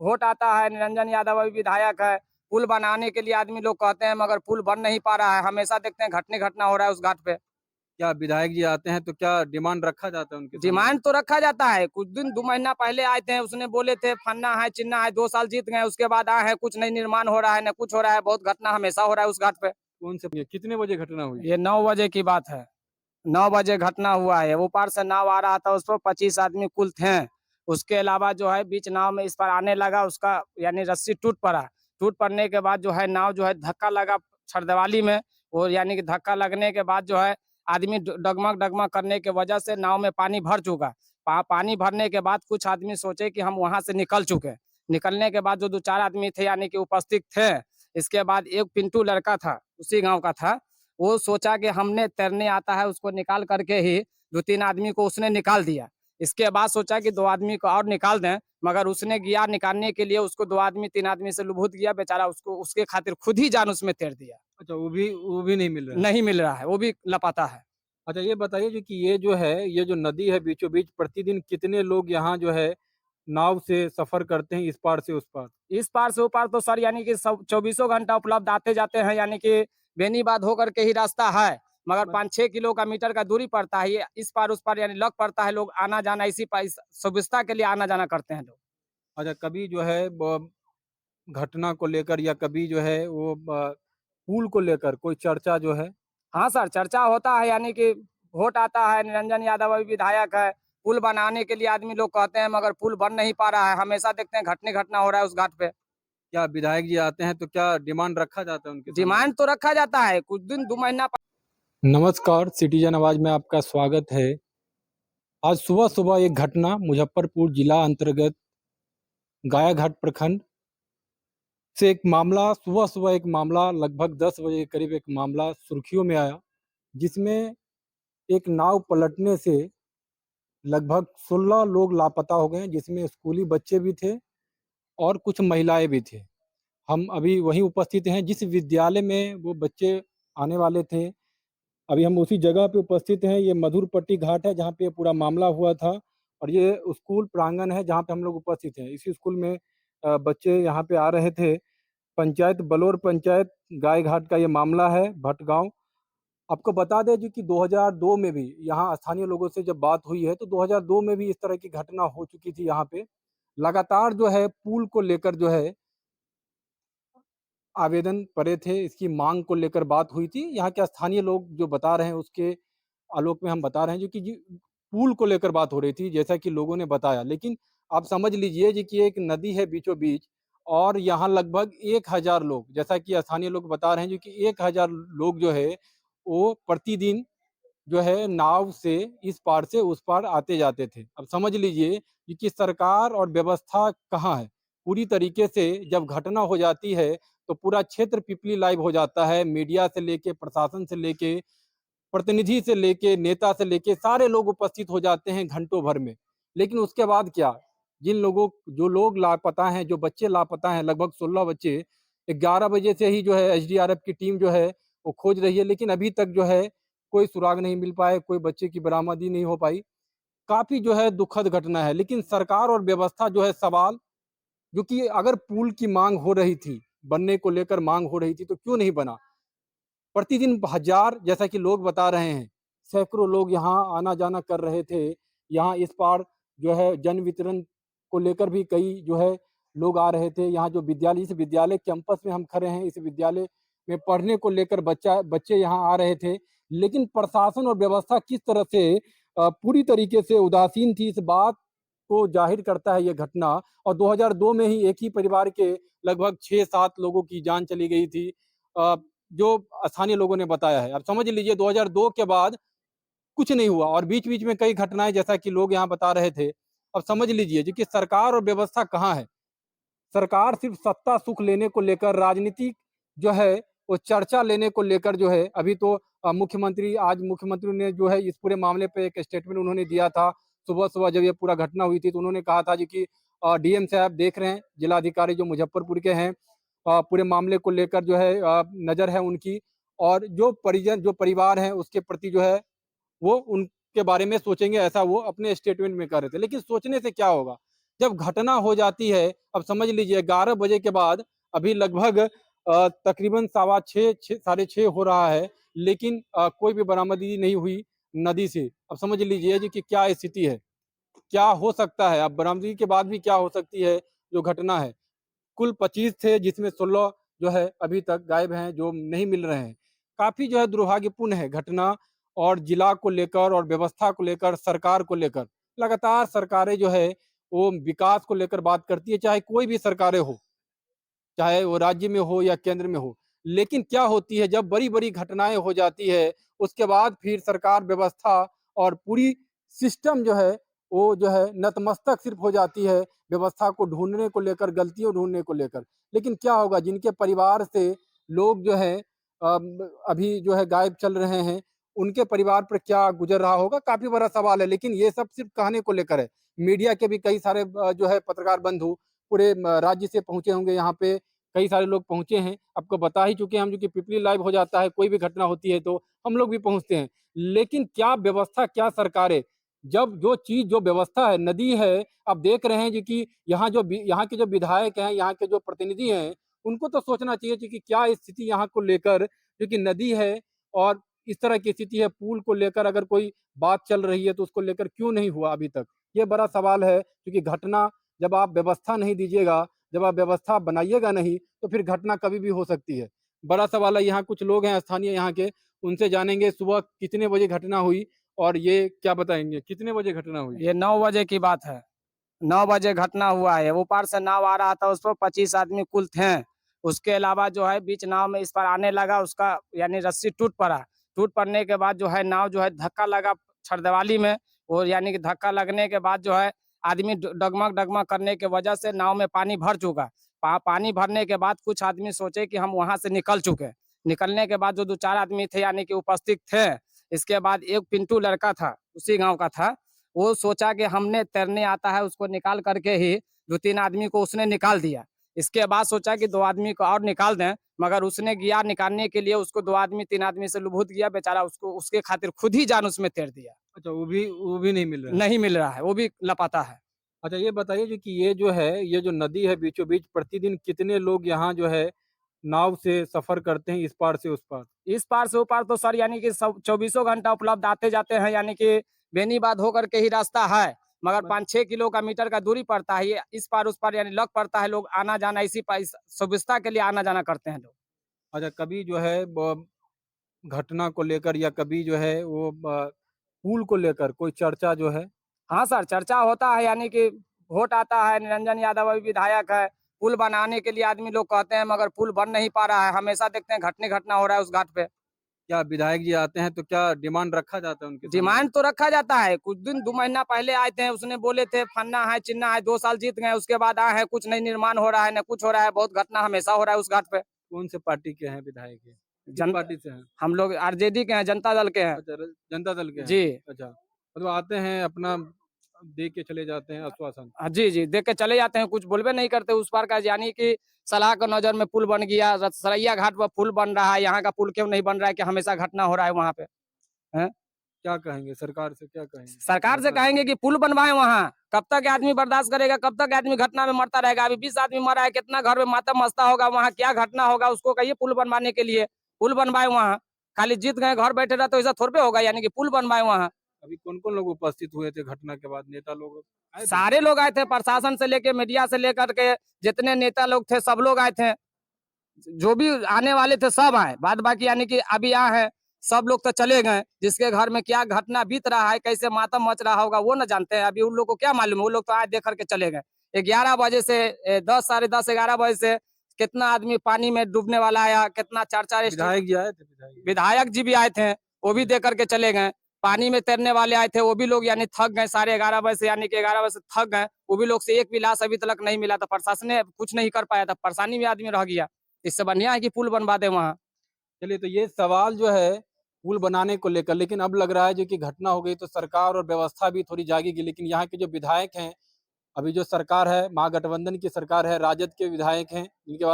Vote आता है, निरंजन यादव अभी विधायक है, पुल बनाने के लिए आदमी लोग कहते हैं मगर पुल बन नहीं पा रहा है। हमेशा देखते हैं घटना हो रहा है उस घाट पे। क्या विधायक जी आते हैं तो क्या डिमांड रखा जाता है उनके सामने? डिमांड तो रखा जाता है। कुछ दिन 2 महीना पहले आए थे, उसने बोले थे फन्ना है चिन्ना है, 2 साल जीत गए, उसके बाद आए हैं, कुछ नहीं निर्माण हो रहा है, न कुछ हो रहा है। बहुत घटना हमेशा हो रहा है उस घाट पे। कौन से कितने बजे घटना हुई? ये 9 बजे की बात है। 9 बजे घटना हुआ है। ऊपर से नाव आ रहा था, उस पर 25 आदमी कुल थे। उसके अलावा जो है बीच नाव में इस पर आने लगा, उसका यानी रस्सी टूट पड़ा। टूट पड़ने के बाद जो है नाव जो है धक्का लगा छरदवाली में। और यानी कि धक्का लगने के बाद जो है आदमी डगमग डगमग करने की वजह से नाव में पानी भर चुका। पानी भरने के बाद कुछ आदमी सोचे कि हम वहां से निकल चुके। निकलने के बाद जो 2-4 आदमी थे यानी कि उपस्थित थे। इसके बाद एक पिंटू लड़का था, उसी गाँव का था। वो सोचा कि हमने तैरने आता है, उसको निकाल करके ही 2-3 आदमी को उसने निकाल दिया। इसके बाद सोचा कि 2 आदमी को और निकाल दें, मगर उसने गया निकालने के लिए, उसको 2 आदमी 3 आदमी से लुभुत गया बेचारा, उसको उसके खातिर खुद ही जान उसमें तैर दिया। अच्छा, वो भी नहीं मिल रहा है। नहीं मिल रहा है, वो भी लापता है। अच्छा, ये बताइए जी कि ये जो है, ये जो नदी है बीचों बीच, प्रतिदिन कितने लोग यहाँ जो है नाव से सफर करते हैं इस पार से उस पार? इस पार से ऊपर तो सर यानी कि सब 24 घंटा उपलब्ध आते जाते हैं, यानी कि बेनीबाद होकर के ही रास्ता है। मगर मत- 5-6 किलोमीटर का दूरी पड़ता है, ये इस पार उस पार यानी लग पड़ता है। लोग आना जाना इसी पर सुविधा के लिए आना जाना करते हैं लोग। अच्छा, कभी जो है घटना को लेकर या कभी जो है वो पुल को लेकर कोई चर्चा जो है? हाँ सर, चर्चा होता है, यानी कि वोट आता है, निरंजन यादव अभी विधायक है, पुल बनाने के लिए आदमी लोग कहते हैं मगर पुल बन नहीं पा रहा है। हमेशा देखते हैं घटना हो रहा है उस घाट पे। क्या विधायक जी आते हैं तो क्या डिमांड रखा जाता है उनके सामने? डिमांड तो रखा जाता है। कुछ दिन 2 महीना नमस्कार, सिटीजन आवाज में आपका स्वागत है। आज सुबह सुबह एक घटना मुजफ्फरपुर जिला अंतर्गत गायाघाट प्रखंड से एक मामला, सुबह सुबह एक मामला लगभग 10 बजे के करीब एक मामला सुर्खियों में आया, जिसमें एक नाव पलटने से लगभग 16 लोग लापता हो गए, जिसमें स्कूली बच्चे भी थे और कुछ महिलाएं भी थे। हम अभी वहीं उपस्थित हैं जिस विद्यालय में वो बच्चे आने वाले थे। अभी हम उसी जगह पे उपस्थित हैं। ये मधुरपट्टी घाट है जहाँ पे ये पूरा मामला हुआ था, और ये स्कूल प्रांगण है जहाँ पे हम लोग उपस्थित हैं। इसी स्कूल में बच्चे यहाँ पे आ रहे थे। पंचायत बलौर पंचायत गाय घाट का ये मामला है, भटगांव। आपको बता दें जी कि 2002 में भी यहाँ स्थानीय लोगों से जब बात हुई है तो 2002 में भी इस तरह की घटना हो चुकी थी यहाँ पे। लगातार जो है पुल को लेकर जो है आवेदन पड़े थे, इसकी मांग को लेकर बात हुई थी। यहाँ के स्थानीय लोग जो बता रहे हैं उसके आलोक में हम बता रहे हैं जो कि जी पुल को लेकर बात हो रही थी, जैसा कि लोगों ने बताया। लेकिन आप समझ लीजिए जी कि एक नदी है बीचों बीच, और यहाँ लगभग 1000 लोग, जैसा कि स्थानीय लोग बता रहे हैं जो कि 1000 लोग जो है वो प्रतिदिन जो है नाव से इस पार से उस पार आते जाते थे। अब समझ लीजिए कि सरकार और व्यवस्था कहाँ है। पूरी तरीके से जब घटना हो जाती है तो पूरा क्षेत्र पिपली लाइव हो जाता है। मीडिया से लेके, प्रशासन से लेके, प्रतिनिधि से लेके, नेता से लेके सारे लोग उपस्थित हो जाते हैं घंटों भर में। लेकिन उसके बाद क्या? जिन लोगों जो लोग लापता हैं, जो बच्चे लापता हैं, लगभग 16 बच्चे, 11 बजे से ही जो है एसडीआरएफ की टीम जो है वो खोज रही है, लेकिन अभी तक जो है कोई सुराग नहीं मिल पाए, कोई बच्चे की बरामदी नहीं हो पाई। काफ़ी जो है दुखद घटना है, लेकिन सरकार और व्यवस्था जो है सवाल, जो कि अगर पुल की मांग हो रही थी, बनने को लेकर मांग हो रही थी, तो क्यों नहीं बना? प्रतिदिन हजार, जैसा कि लोग बता रहे हैं, सैकड़ों लोग यहाँ आना-जाना कर रहे थे। यहाँ इस पार जो है जन वितरण को लेकर भी कई जो है लोग आ रहे थे। यहाँ जो विद्यालय, इस विद्यालय कैंपस में हम खड़े हैं, इस विद्यालय में पढ़ने को लेकर बच्चे यहाँ आ रहे थे। लेकिन प्रशासन और व्यवस्था किस तरह से पूरी तरीके से उदासीन थी, इस बात को ज़ाहिर करता है ये घटना। और 2002 में ही एक ही परिवार के लगभग 6-7 लोगों की जान चली गई थी। अ, जो स्थानीय लोगों ने बताया है। अब समझ लीजिए 2002 के बाद कुछ नहीं हुआ, और बीच-बीच में कई घटनाएँ, जैसा कि लोग यहाँ बता रहे थे। अब समझ लीजिए जी कि सरकार और व्यवस्था कहाँ है? सरकार सिर्फ़ सत्ता सुख लेने को लेकर, राजनीतिक जो है वो चर्चा लेने को लेकर जो है, अभी तो मुख्यमंत्री ने जो है इस पूरे मामले पे एक स्टेटमेंट उन्होंने दिया था। सुबह-सुबह जब ये पूरा घटना हुई थी तो उन्होंने कहा था जी कि डीएम साहब देख रहे हैं, जिलाधिकारी जो मुज़फ्फरपुर के हैं, पूरे मामले को लेकर जो है नज़र है उनकी, और जो परिजन, जो परिवार हैं उसके प्रति जो है वो उनके बारे में सोचेंगे, ऐसा वो अपने स्टेटमेंट में कह रहे थे। लेकिन सोचने से क्या होगा? जब घटना हो जाती है, अब समझ लीजिए 11 बजे के बाद अभी लगभग तकरीबन सवा 6 साढ़े 6 हो रहा है, लेकिन कोई भी बरामदगी नहीं हुई नदी से। अब समझ लीजिए जी कि क्या स्थिति है, क्या हो सकता है? अब बरामदगी के बाद भी क्या हो सकती है जो घटना है। कुल 25 थे जिसमें 16 जो है अभी तक गायब हैं, जो नहीं मिल रहे हैं। काफ़ी जो है दुर्भाग्यपूर्ण है घटना, और जिला को लेकर और व्यवस्था को लेकर, सरकार को लेकर। लगातार सरकारें जो है वो विकास को लेकर बात करती है, चाहे कोई भी सरकारें हो, चाहे वो राज्य में हो या केंद्र में हो। लेकिन क्या होती है जब बड़ी-बड़ी घटनाएँ हो जाती है, उसके बाद फिर सरकार, व्यवस्था और पूरी सिस्टम जो है, वो जो है नतमस्तक सिर्फ़ हो जाती है व्यवस्था को ढूँढने को लेकर, गलतियों ढूँढने को लेकर। लेकिन क्या होगा जिनके परिवार से लोग जो हैं अभी जो है गायब चल रहे हैं, उनके परिवार पर क्या गुज़र रहा होगा, काफ़ी बड़ा सवाल है। लेकिन ये सब सिर्फ़ कहने को लेकर है। मीडिया के भी कई सारे जो है पत्रकार बंधु पूरे राज्य से पहुँचे होंगे यहाँ पे, कई सारे लोग पहुँचे हैं। आपको बता ही चुके हैं हम, जो कि पीपली लाइव हो जाता है, कोई भी घटना होती है तो हम लोग भी पहुँचते हैं। लेकिन क्या व्यवस्था, क्या सरकारें, जब जो चीज़ जो व्यवस्था है, नदी है, आप देख रहे हैं जी कि यहाँ के जो विधायक हैं, यहाँ के जो प्रतिनिधि हैं, उनको तो सोचना चाहिए जी कि क्या स्थिति यहाँ को लेकर, क्योंकि नदी है और इस तरह की स्थिति है, पुल को लेकर अगर कोई बात चल रही है तो उसको लेकर क्यों नहीं हुआ अभी तक? ये बड़ा सवाल है, क्योंकि घटना जब आप व्यवस्था नहीं दीजिएगा, जब आप व्यवस्था बनाइएगा नहीं, तो फिर घटना कभी भी हो सकती है। बड़ा सवाल है, यहाँ कुछ लोग हैं स्थानीय यहाँ के, उनसे जानेंगे सुबह कितने बजे घटना हुई और ये क्या बताएँगे? कितने बजे घटना हुई? ये 9 बजे की बात है। 9 बजे घटना हुआ है। वो पार से नाव आ रहा था, उस पर 25 आदमी कुल थे। उसके अलावा जो है बीच नाव में इस पर आने लगा, उसका यानी रस्सी टूट पड़ा। टूट पड़ने के बाद जो है नाव जो है धक्का लगा छड़दवाली में, और यानी कि धक्का लगने के बाद जो है आदमी डगमग-डगमग करने की वजह से नाव में पानी भर चुका। पानी भरने के बाद कुछ आदमी सोचे कि हम वहाँ से निकल चुके। निकलने के बाद जो 2-4 आदमी थे यानी कि उपस्थित थे। इसके बाद एक पिंटू लड़का था, उसी गाँव का था। वो सोचा कि हमने तैरने आता है, उसको निकाल करके ही 2-3 आदमी को उसने निकाल दिया। इसके बाद सोचा कि 2 आदमी को और निकाल दें, मगर उसने गया निकालने के लिए, उसको 2 आदमी 3 आदमी से लुभुत गया बेचारा, उसको उसके खातिर खुद ही जान उसमें तैर दिया। अच्छा, वो भी नहीं मिल रहा है। नहीं मिल रहा है, वो भी लापता है। अच्छा, ये बताइए जो कि ये जो है, ये जो नदी है बीचों-बीच, प्रतिदिन कितने लोग यहाँ जो है नाव से सफ़र करते हैं इस पार से उस पार? इस पार से वो पार तो सर यानी कि सब चौबीसों घंटा उपलब्ध आते-जाते हैं, यानी कि बेनीबाद होकर के ही रास्ता है, मगर मत 5-6 किलो का मीटर का दूरी पड़ता है। ये इस पार उस पार यानी लग पड़ता है, लोग आना-जाना इसी इस सुविधा के लिए आना-जाना करते हैं लोग। अच्छा, कभी जो है घटना को लेकर या कभी जो है वो पुल को लेकर कोई चर्चा जो है? हाँ सर, चर्चा होता है, यानी कि वोट आता है, निरंजन यादव अभी विधायक है, पुल बनाने के लिए आदमी लोग कहते हैं, मगर पुल बन नहीं पा रहा है। हमेशा देखते हैं घटना हो रहा है उस घाट पे। क्या विधायक जी आते हैं तो क्या डिमांड रखा जाता है उनके सामने? डिमांड तो रखा जाता है। कुछ दिन 2 महीना पहले आए थे, उसने बोले थे फन्ना है, चिन्ना है, 2 साल जीत गए, उसके बाद आए हैं, कुछ नहीं निर्माण हो रहा है, न कुछ हो रहा है, बहुत घटना हमेशा हो रहा है उस घाट पे। कौन से पार्टी के हैं विधायक ये? किस जन पार्टी से हैं? हम लोग आरजेडी के हैं, जनता दल के हैं। अच्छा, जनता दल के हैं। जी। अच्छा, मतलब आते हैं अपना दे के चले जाते हैं आश्वासन। जी, जी, देख के चले जाते हैं, कुछ बोलबे नहीं करते उस पार का, यानी कि सलाह के नज़र में पुल बन गया, सरैया घाट पर पुल बन रहा है, यहाँ का पुल क्यों नहीं बन रहा है कि हमेशा घटना हो रहा है वहाँ पे? हैं? क्या कहेंगे सरकार से, क्या कहेंगे? सरकार से घटना कहेंगे कि पुल बनवाएँ वहाँ। कब तक ये आदमी बर्दाश्त करेगा? कब तक ये आदमी घटना में मरता रहेगा? अभी 20 आदमी मरा है, कितना घर में मातम मचता होगा, वहाँ क्या घटना होगा? उसको कहिए पुल बनवाने के लिए, पुल बनवाएँ वहाँ। खाली जीत गए, घर बैठे रहे तो ऐसा थोड़बे होगा, यानी कि पुल बनवाएँ वहाँ। अभी कौन-कौन लोग उपस्थित हुए थे घटना के बाद? नेता लोग आए थे? सारे लोग आए थे, प्रशासन से लेके मीडिया से लेकर के जितने नेता लोग थे, सब लोग आए थे। जो भी आने वाले थे सब आए, बाद बाकी यानी कि अभी आए हैं, सब लोग तो चले गए। जिसके घर में क्या घटना बीत रहा है, कैसे मातम मच रहा होगा, वो न जानते हैं। अभी उन लोग को क्या मालूम है, वो लोग तो आए देख करके चले गए। 11 बजे से 10 साढ़े 10 11 बजे से कितना आदमी पानी में डूबने वाला आया, कितना 4-4 विधायक जी आए थे विधायक जी? विधायक जी भी आए थे, वो भी देख करके चले गए। पानी में तैरने वाले आए थे, वो भी लोग यानी थक गए, साढ़े 11 बजे से, यानी कि 11 बजे से थक गए। वो भी लोग से एक भी लाश अभी तक नहीं मिला, तो प्रशासन ने कुछ नहीं कर पाया था, परेशानी में आदमी रह गया। इससे बढ़िया है कि पुल बनवा दें वहाँ। चलिए, तो ये सवाल जो है पुल बनाने को लेकर, लेकिन अब लग रहा है जो कि घटना हो गई तो सरकार और व्यवस्था भी थोड़ी जागेगी। लेकिन यहाँ के जो विधायक हैं, अभी जो सरकार है, महागठबंधन की सरकार है, राजद के विधायक हैं, जिनके